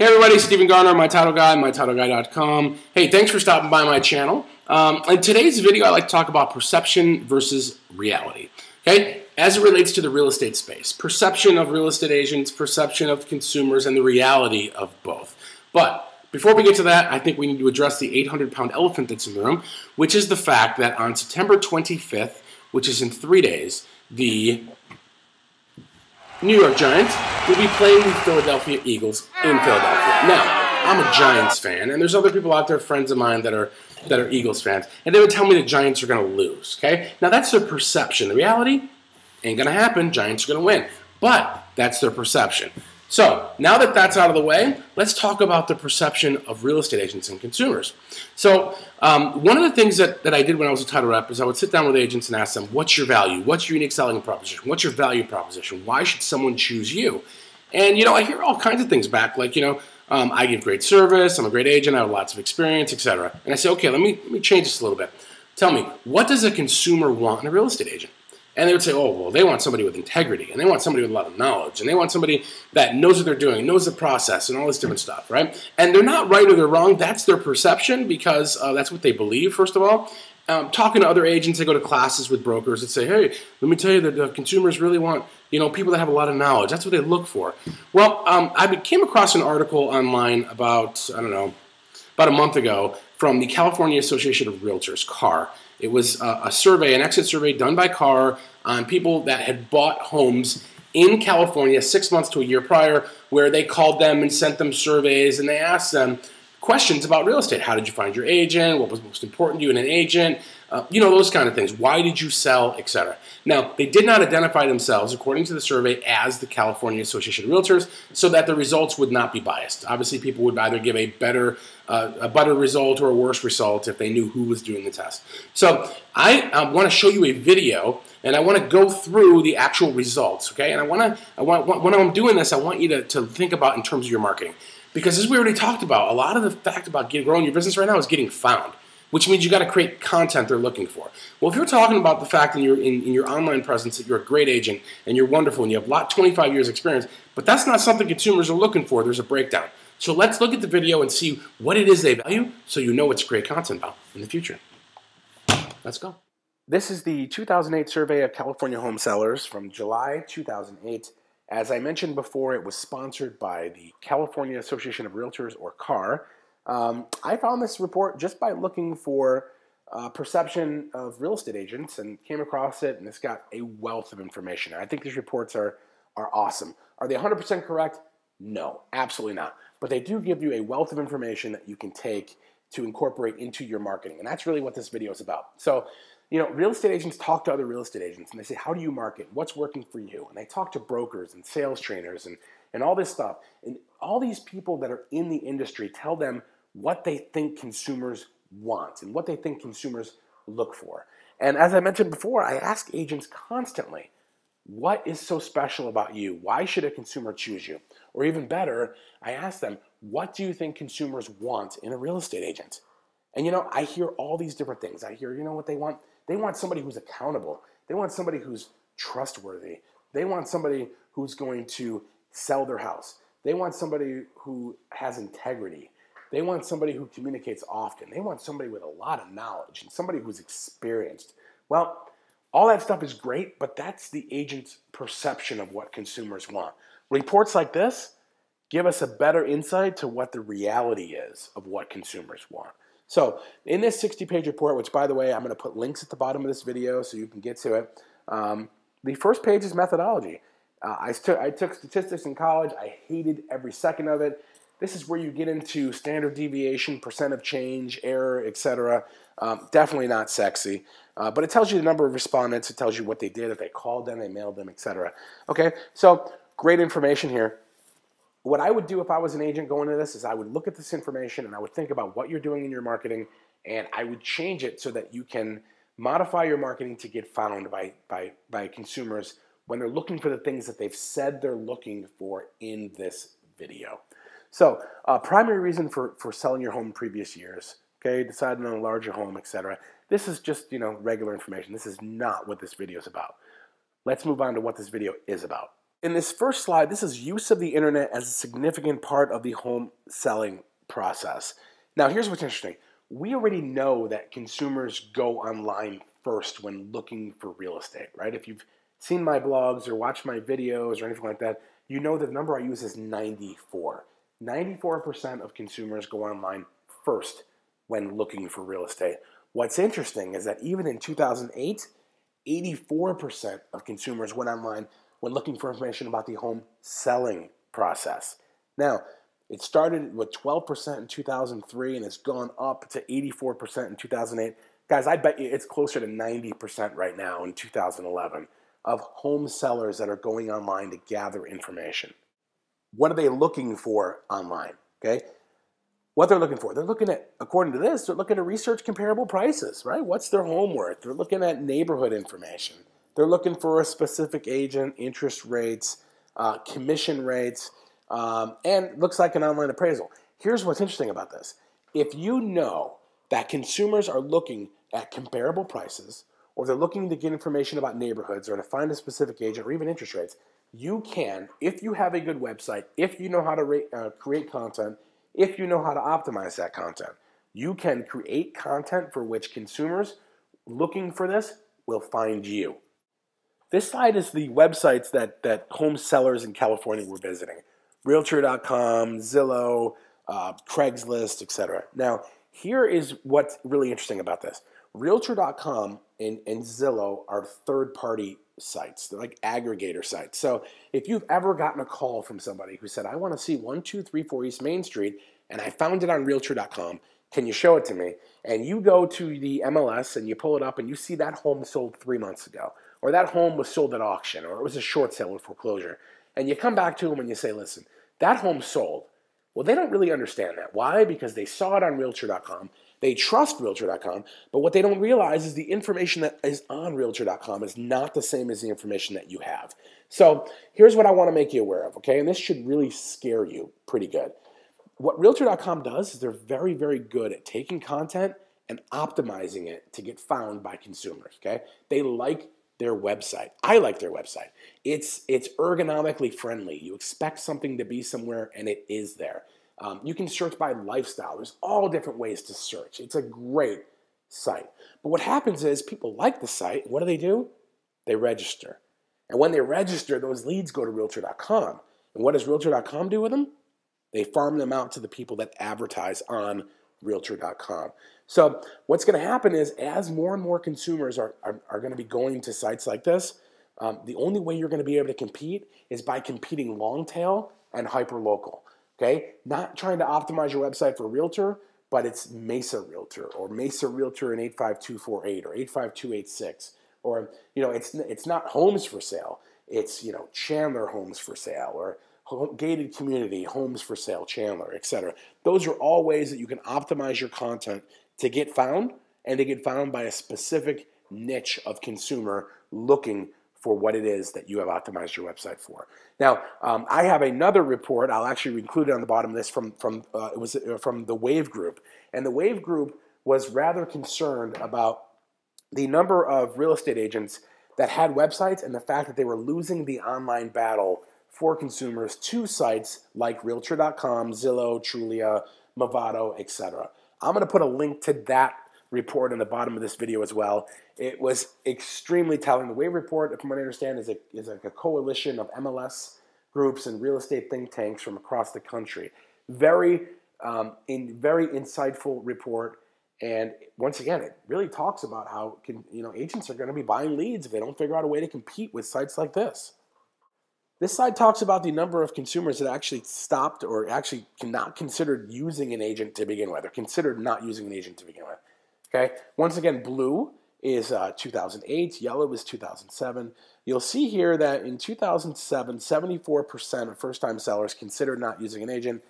Hey everybody, Stephen Garner, My Title Guy, MyTitleGuy.com. Hey, thanks for stopping by my channel. In today's video, I like to talk about perception versus reality. Okay, as it relates to the real estate space, perception of real estate agents, perception of consumers, and the reality of both. But before we get to that, I think we need to address the 800-pound elephant that's in the room, which is the fact that on September 25th, which is in 3 days, the New York Giants will be playing the Philadelphia Eagles in Philadelphia. Now, I'm a Giants fan, and there's other people out there, friends of mine, that are Eagles fans, and they would tell me the Giants are going to lose, okay? Now, that's their perception. The reality ain't going to happen. Giants are going to win, but that's their perception. So, now that that's out of the way, let's talk about the perception of real estate agents and consumers. So, one of the things that I did when I was a title rep is I would sit down with agents and ask them, what's your value? What's your unique selling proposition? What's your value proposition? Why should someone choose you? And, I hear all kinds of things back, like, I give great service, I'm a great agent, I have lots of experience, etc. And I say, okay, let me change this a little bit. Tell me, what does a consumer want in a real estate agent? And they would say, oh, well, they want somebody with integrity, and they want somebody with a lot of knowledge, and they want somebody that knows what they're doing, knows the process, and all this different stuff, right? And they're not right or they're wrong. That's their perception because that's what they believe, first of all. Talking to other agents, they go to classes with brokers that say, hey, let me tell you that consumers really want, people that have a lot of knowledge. That's what they look for. Well, I came across an article online about, about a month ago from the California Association of Realtors, CAR. It was a survey, an exit survey done by CAR on people that had bought homes in California 6 months to a year prior, where they called them and sent them surveys, and they asked them questions about real estate. How did you find your agent? What was most important to you in an agent? Those kind of things. Why did you sell, etc. Now, they did not identify themselves, according to the survey, as the California Association of Realtors, so that the results would not be biased. Obviously, people would either give a better result or a worse result if they knew who was doing the test. So I want to show you a video, and I want to go through the actual results, okay? And when I'm doing this, I want you to think about in terms of your marketing. Because as we already talked about, a lot of the fact about growing your business right now is getting found, which means you got to create content they're looking for. Well, if you're talking about the fact in your online presence that you're a great agent and you're wonderful and you have 25 years experience, but that's not something consumers are looking for, there's a breakdown. So let's look at the video and see what it is they value so you know what's great content about in the future. Let's go. This is the 2008 survey of California home sellers from July 2008. As I mentioned before, it was sponsored by the California Association of Realtors, or CAR. I found this report just by looking for perception of real estate agents and came across it, and it's got a wealth of information. I think these reports are awesome. Are they 100% correct? No, absolutely not. But they do give you a wealth of information that you can take to incorporate into your marketing, and that's really what this video is about. So, real estate agents talk to other real estate agents, and they say, how do you market? What's working for you? And they talk to brokers and sales trainers and all this stuff. And all these people that are in the industry tell them what they think consumers want and what they think consumers look for. And as I mentioned before, I ask agents constantly, what is so special about you? Why should a consumer choose you? Or even better, I ask them, what do you think consumers want in a real estate agent? And I hear all these different things. I hear, what they want? They want somebody who's accountable. They want somebody who's trustworthy. They want somebody who's going to sell their house. They want somebody who has integrity. They want somebody who communicates often. They want somebody with a lot of knowledge and somebody who's experienced. Well, all that stuff is great, but that's the agent's perception of what consumers want. Reports like this give us a better insight to what the reality is of what consumers want. So in this 60-page report, which, by the way, I'm going to put links at the bottom of this video so you can get to it, the first page is methodology. I took statistics in college. I hated every second of it. This is where you get into standard deviation, percent of change, error, etc. Definitely not sexy. But it tells you the number of respondents. It tells you what they did, if they called them, they mailed them, etc. Okay, so great information here. What I would do if I was an agent going into this is I would look at this information and I would think about what you're doing in your marketing, and I would change it so that you can modify your marketing to get found by consumers when they're looking for the things that they've said they're looking for in this video. So, primary reason for selling your home in previous years, okay, deciding on a larger home, etc. This is just, regular information. This is not what this video is about. Let's move on to what this video is about. In this first slide, this is use of the internet as a significant part of the home selling process. Now, here's what's interesting. We already know that consumers go online first when looking for real estate, right? If you've seen my blogs or watched my videos or anything like that, you know the number I use is 94. 94% of consumers go online first when looking for real estate. What's interesting is that even in 2008, 84% of consumers went online when looking for information about the home selling process. Now, it started with 12% in 2003 and it's gone up to 84% in 2008. Guys, I bet you it's closer to 90% right now in 2011 of home sellers that are going online to gather information. What are they looking for online? Okay, what they're looking for. They're looking at, according to this, they're looking to research comparable prices, right? What's their home worth? They're looking at neighborhood information. They're looking for a specific agent, interest rates, commission rates, and looks like an online appraisal. Here's what's interesting about this. If you know that consumers are looking at comparable prices, or they're looking to get information about neighborhoods or to find a specific agent or even interest rates, you can, if you have a good website, if you know how to create content, if you know how to optimize that content, you can create content for which consumers looking for this will find you. This slide is the websites that home sellers in California were visiting. Realtor.com, Zillow, Craigslist, etc. Now, here is what's really interesting about this. Realtor.com and Zillow are third-party sites. They're like aggregator sites. So if you've ever gotten a call from somebody who said, I want to see 1234 East Main Street, and I found it on Realtor.com, can you show it to me? And you go to the MLS and you pull it up and you see that home sold 3 months ago, or that home was sold at auction, or it was a short sale or foreclosure. And you come back to them and you say, listen, that home sold. Well, they don't really understand that. Why? Because they saw it on Realtor.com. They trust Realtor.com, but what they don't realize is the information that is on Realtor.com is not the same as the information that you have. So here's what I want to make you aware of, okay? And this should really scare you pretty good. What Realtor.com does is they're very, very good at taking content and optimizing it to get found by consumers, okay? They like their website. I like their website. It's ergonomically friendly. You expect something to be somewhere and it is there. You can search by lifestyle. There's all different ways to search. It's a great site. But what happens is people like the site. What do? They register. And when they register, those leads go to Realtor.com. And what does Realtor.com do with them? They farm them out to the people that advertise on Realtor.com. So what's going to happen is as more and more consumers are going to be going to sites like this, the only way you're going to be able to compete is by competing long tail and hyper-local. Okay, not trying to optimize your website for Realtor, but it's Mesa Realtor or Mesa Realtor in 85248 or 85286, or it's not homes for sale. It's Chandler Homes for Sale or Gated Community Homes for Sale Chandler, etc. Those are all ways that you can optimize your content to get found and to get found by a specific niche of consumer looking for what it is that you have optimized your website for. Now, I have another report. I'll actually include it on the bottom of this from the Wave Group, and the Wave Group was rather concerned about the number of real estate agents that had websites and the fact that they were losing the online battle for consumers to sites like Realtor.com, Zillow, Trulia, Movado, etc. I'm going to put a link to that report in the bottom of this video as well. It was extremely telling. The Wave Report, from what I understand, is like a coalition of MLS groups and real estate think tanks from across the country. Very insightful report. And once again, it really talks about how agents are going to be buying leads if they don't figure out a way to compete with sites like this. This slide talks about the number of consumers that actually stopped or actually not considered using an agent to begin with, or considered not using an agent to begin with. Okay. Once again, blue is 2008, yellow is 2007. You'll see here that in 2007, 74% of first-time sellers considered not using an agent,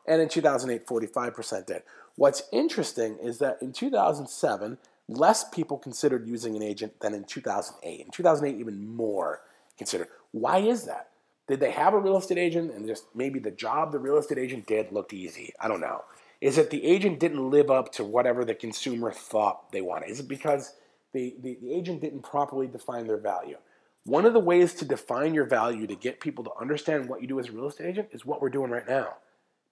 and in 2008, 45% did. What's interesting is that in 2007, less people considered using an agent than in 2008. In 2008, even more considered. Why is that? Did they have a real estate agent and just maybe the job the real estate agent did looked easy? I don't know. Is it the agent didn't live up to whatever the consumer thought they wanted? Is it because the agent didn't properly define their value? One of the ways to define your value to get people to understand what you do as a real estate agent is what we're doing right now.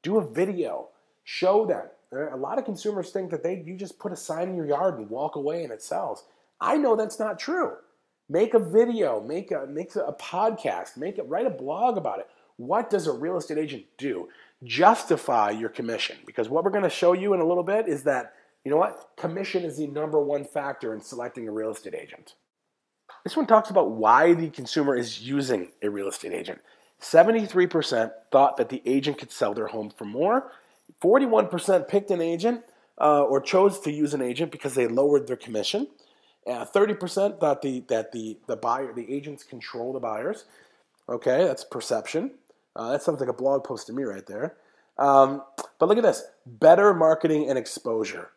Do a video. Show them. A lot of consumers think that you just put a sign in your yard and walk away and it sells. I know that's not true. Make a video. Make a podcast. Write a blog about it. What does a real estate agent do? Justify your commission. Because what we're going to show you in a little bit is that, you know what? Commission is the #1 factor in selecting a real estate agent. This one talks about why the consumer is using a real estate agent. 73% thought that the agent could sell their home for more. 41% picked an agent or chose to use an agent because they lowered their commission. 30% thought that the agents control the buyers. Okay, that's perception. That sounds like a blog post to me right there. But look at this. Better marketing and exposure.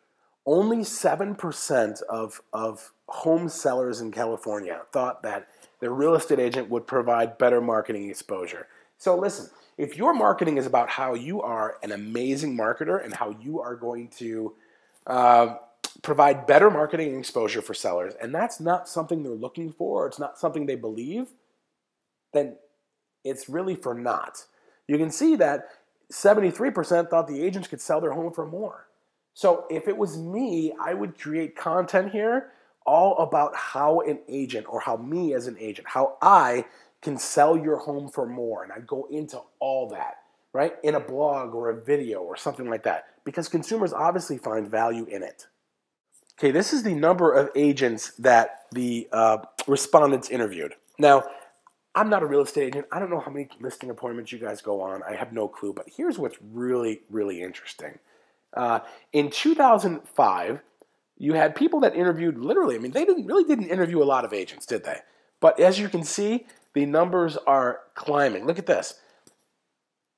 Only 7% of home sellers in California thought that their real estate agent would provide better marketing exposure. So listen, if your marketing is about how you are an amazing marketer and how you are going to provide better marketing and exposure for sellers, and that's not something they're looking for, or it's not something they believe, then it's really for naught. You can see that 73% thought the agents could sell their home for more. So if it was me, I would create content here all about how an agent, or how me as an agent, how I can sell your home for more. And I'd go into all that, right? In a blog or a video or something like that, because consumers obviously find value in it. Okay, this is the number of agents that the respondents interviewed. Now, I'm not a real estate agent. I don't know how many listing appointments you guys go on. I have no clue. But here's what's really, really interesting. In 2005, you had people that interviewed literally. I mean, they didn't interview a lot of agents, did they? But as you can see, the numbers are climbing. Look at this.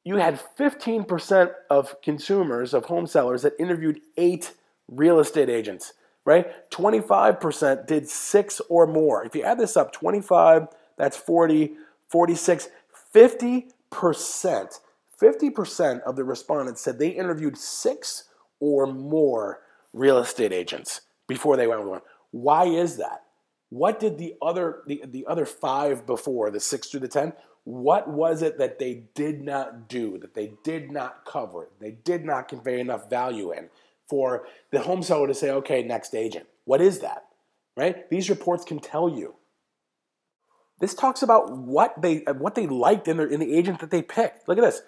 You had 15% of consumers, of home sellers, that interviewed 8 real estate agents, right? 25% did 6 or more. If you add this up, 25, that's 40, 46, 50%. 50% of the respondents said they interviewed 6 or more real estate agents before they went with one. Why is that? What did the other 5 before, the 6 through the 10, what was it that they did not do, that they did not cover, they did not convey enough value in for the home seller to say, okay, next agent? What is that, right? These reports can tell you. This talks about what they liked in the agent that they picked. Look at this.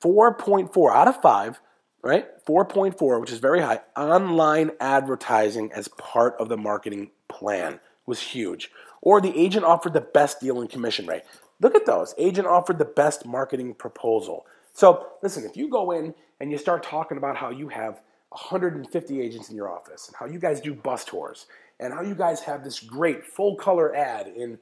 4.4 out of 5, right? 4.4, which is very high. Online advertising as part of the marketing plan was huge. Or the agent offered the best deal in commission rate. Look at those. Agent offered the best marketing proposal. So listen, if you go in and you start talking about how you have 150 agents in your office and how you guys do bus tours and how you guys have this great full color ad in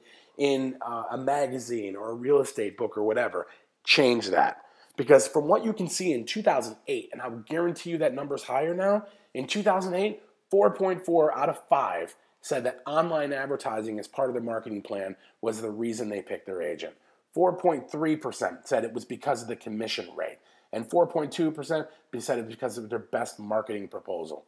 a magazine or a real estate book or whatever, change that. Because from what you can see in 2008, and I will guarantee you that number's higher now, in 2008, 4.4 out of 5 said that online advertising as part of their marketing plan was the reason they picked their agent. 4.3% said it was because of the commission rate. And 4.2% said it was because of their best marketing proposal.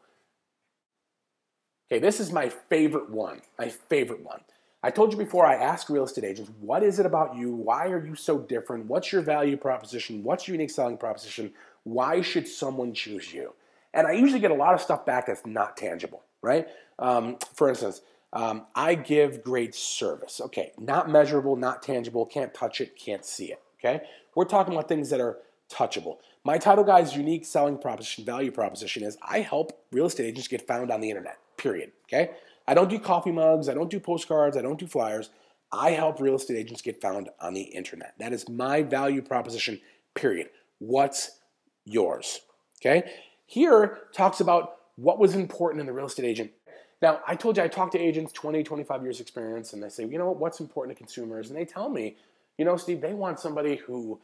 Okay, this is my favorite one. I told you before, I ask real estate agents, what is it about you? Why are you so different? What's your value proposition? What's your unique selling proposition? Why should someone choose you? And I usually get a lot of stuff back that's not tangible, right? For instance, I give great service. Okay, not measurable, not tangible, can't touch it, can't see it, okay? We're talking about things that are touchable. My title guy's unique selling proposition, value proposition is I help real estate agents get found on the internet, period, okay? I don't do coffee mugs, I don't do postcards, I don't do flyers. I help real estate agents get found on the internet. That is my value proposition, period. What's yours? Okay? Here talks about what was important in the real estate agent. Now, I told you I talk to agents, 20, 25 years experience, and they say, you know, what's important to consumers? And they tell me, you know, Steve, they want somebody who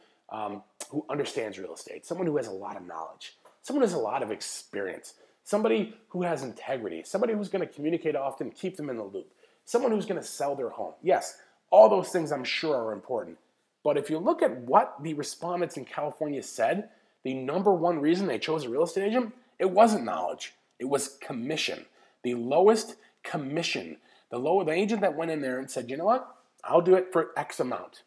understands real estate, someone who has a lot of knowledge, someone who has a lot of experience, somebody who has integrity, somebody who's going to communicate often, keep them in the loop, someone who's going to sell their home. Yes, all those things I'm sure are important. But if you look at what the respondents in California said, the #1 reason they chose a real estate agent, it wasn't knowledge. It was commission. The lowest commission. The agent that went in there and said, you know what? I'll do it for X amount.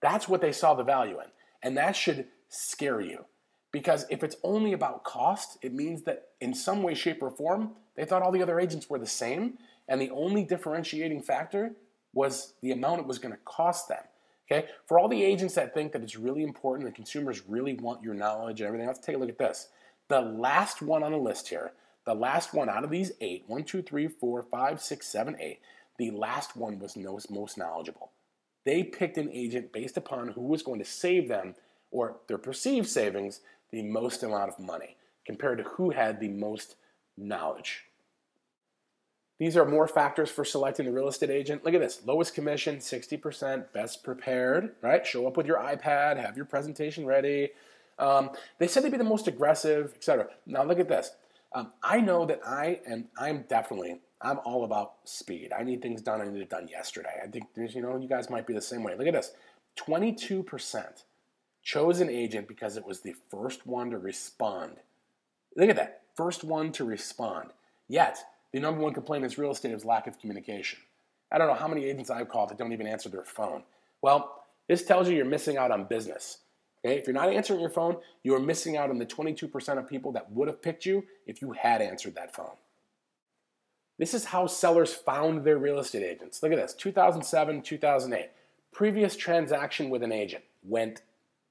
That's what they saw the value in. And that should scare you. Because if it's only about cost, it means that in some way, shape, or form, they thought all the other agents were the same, and the only differentiating factor was the amount it was going to cost them. Okay? For all the agents that think that it's really important, that consumers really want your knowledge and everything, let's take a look at this. The last one on the list here, the last one out of these 8, 1, 2, 3, 4, 5, 6, 7, 8, the last one was most knowledgeable. They picked an agent based upon who was going to save them, or their perceived savings, the most amount of money compared to who had the most knowledge. These are more factors for selecting the real estate agent. Look at this. Lowest commission, 60%, best prepared, right? Show up with your iPad, have your presentation ready. They said they'd be the most aggressive, etc. Now look at this. I know that I'm all about speed. I need things done. I need it done yesterday. I think, you guys might be the same way. Look at this. 22% chose an agent because it was the first one to respond. Look at that. First one to respond. Yet, the number one complaint in real estate is lack of communication. I don't know how many agents I've called that don't even answer their phone. Well, this tells you you're missing out on business. Okay? If you're not answering your phone, you're missing out on the 22% of people that would have picked you if you had answered that phone. This is how sellers found their real estate agents. Look at this. 2007, 2008. Previous transaction with an agent went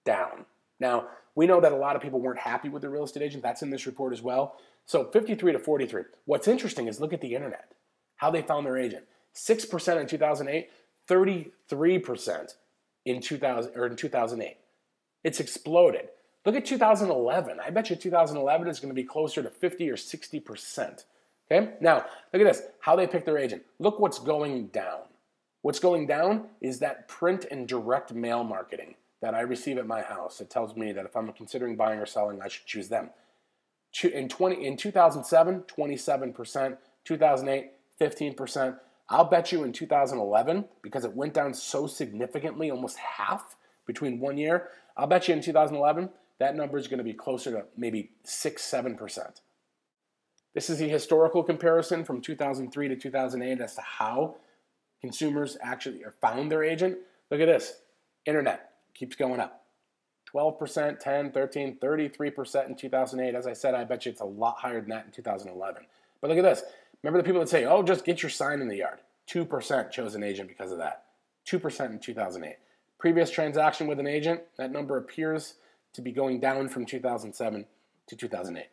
down. Now, we know that a lot of people weren't happy with the real estate agent. That's in this report as well. So 53 to 43. What's interesting is look at the internet, how they found their agent. 6% in 2008, 33% in 2008. It's exploded. Look at 2011. I bet you 2011 is going to be closer to 50 or 60%. Okay? Now, look at this, how they pick their agent. Look what's going down. What's going down is that print and direct mail marketing that I receive at my house. It tells me that if I'm considering buying or selling, I should choose them. In 2007, 27%, 2008, 15%. I'll bet you in 2011, because it went down so significantly, almost half between 1 year, I'll bet you in 2011, that number is going to be closer to maybe 6, 7%. This is the historical comparison from 2003 to 2008 as to how consumers actually found their agent. Look at this. Internet keeps going up. 12%, 10, 13, 33% in 2008. As I said, I bet you it's a lot higher than that in 2011. But look at this. Remember the people that say, oh, just get your sign in the yard. 2% chose an agent because of that. 2% in 2008. Previous transaction with an agent, that number appears to be going down from 2007 to 2008.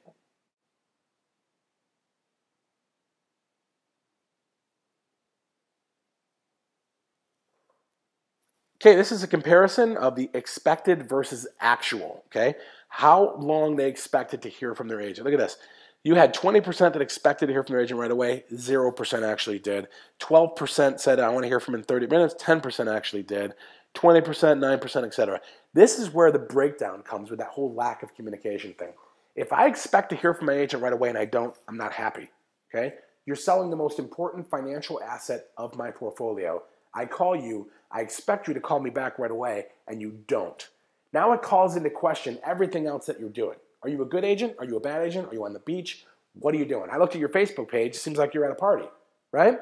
Okay, this is a comparison of the expected versus actual, okay? How long they expected to hear from their agent. Look at this. You had 20% that expected to hear from their agent right away. 0% actually did. 12% said, I want to hear from him in 30 minutes. 10% actually did. 20%, 9%, etc. This is where the breakdown comes with that whole lack of communication thing. If I expect to hear from my agent right away and I don't, I'm not happy, okay? You're selling the most important financial asset of my portfolio. I call you, I expect you to call me back right away, and you don't. Now it calls into question everything else that you're doing. Are you a good agent? Are you a bad agent? Are you on the beach? What are you doing? I looked at your Facebook page. It seems like you're at a party, right?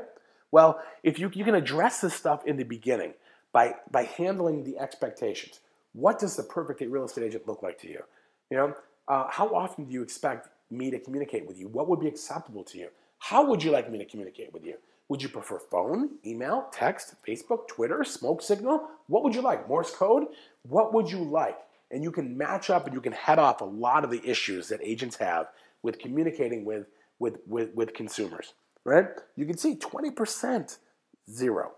Well, if you can address this stuff in the beginning by handling the expectations. What does the perfect real estate agent look like to you? How often do you expect me to communicate with you? What would be acceptable to you? How would you like me to communicate with you? Would you prefer phone, email, text, Facebook, Twitter, smoke signal? What would you like? Morse code? What would you like? And you can match up and you can head off a lot of the issues that agents have with communicating with consumers, right? You can see 20%, 0.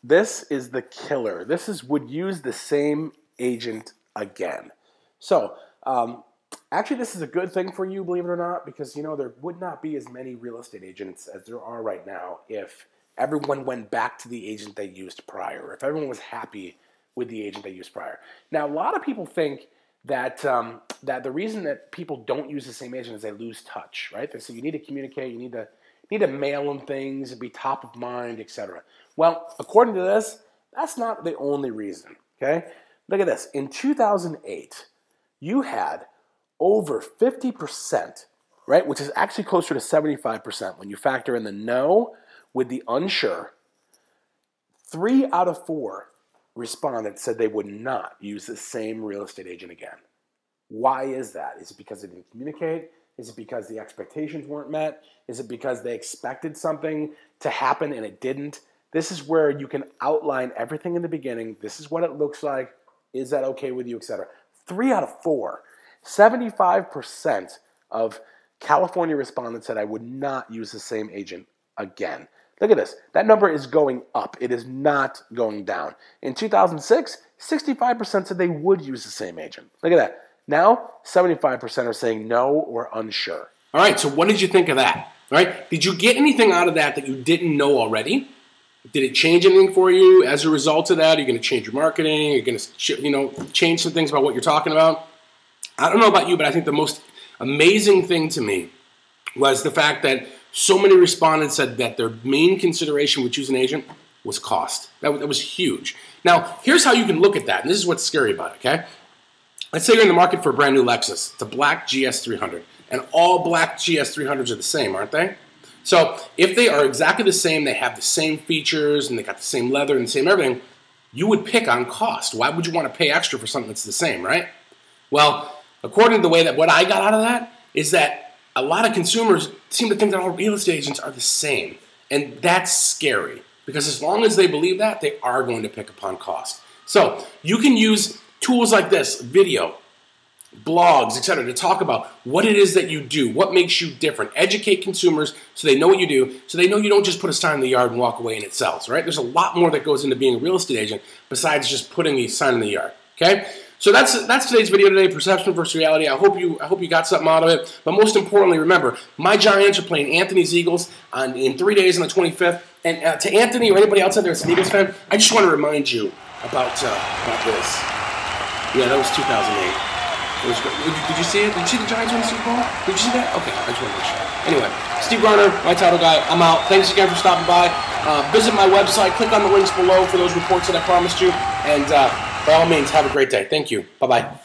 This is the killer. Would use the same agent again. So, actually, this is a good thing for you, believe it or not, because, there would not be as many real estate agents as there are right now if everyone went back to the agent they used prior, if everyone was happy with the agent they used prior. Now, a lot of people think that the reason that people don't use the same agent is they lose touch, right? They say you need to communicate, you need to mail them things and be top of mind, etc. Well, according to this, that's not the only reason, okay? Look at this. In 2008, you had over 50%, right, which is actually closer to 75% when you factor in the no with the unsure, 3 out of 4 respondents said they would not use the same real estate agent again. Why is that? Is it because they didn't communicate? Is it because the expectations weren't met? Is it because they expected something to happen and it didn't? This is where you can outline everything in the beginning. This is what it looks like. Is that okay with you, etc.? 3 out of 4. 75% of California respondents said I would not use the same agent again. Look at this. That number is going up. It is not going down. In 2006, 65% said they would use the same agent. Look at that. Now, 75% are saying no or unsure. All right, so what did you think of that? All right, did you get anything out of that you didn't know already? Did it change anything for you as a result of that? Are you going to change your marketing? Are you going to, change some things about what you're talking about? I don't know about you, but I think the most amazing thing to me was the fact that so many respondents said that their main consideration with choosing an agent was cost. That was huge. Now, here's how you can look at that, and this is what's scary about it, okay? Let's say you're in the market for a brand new Lexus. It's a black GS300, and all black GS300s are the same, aren't they? So if they are exactly the same, they have the same features, and they got the same leather and the same everything, you would pick on cost. Why would you want to pay extra for something that's the same, right? Well, according to the way that what I got out of that is that a lot of consumers seem to think that all real estate agents are the same. And that's scary because as long as they believe that, they are going to pick upon cost. So you can use tools like this, video, blogs, etc., to talk about what it is that you do, what makes you different. Educate consumers so they know what you do, so they know you don't just put a sign in the yard and walk away and it sells, right? There's a lot more that goes into being a real estate agent besides just putting a sign in the yard, okay? So that's today's video today, perception versus reality. I hope you got something out of it. But most importantly, remember, my Giants are playing Anthony's Eagles in 3 days on the 25th. And to Anthony or anybody else out there that's an Eagles fan, I just want to remind you about this. Yeah, that was 2008. It was great. Did you see it? Did you see the Giants win the Super Bowl? Did you see that? Okay, I just want to make sure. Anyway, Steve Garner, my title guy. I'm out. Thanks again for stopping by. Visit my website. Click on the links below for those reports that I promised you. And by all means, have a great day. Thank you. Bye-bye.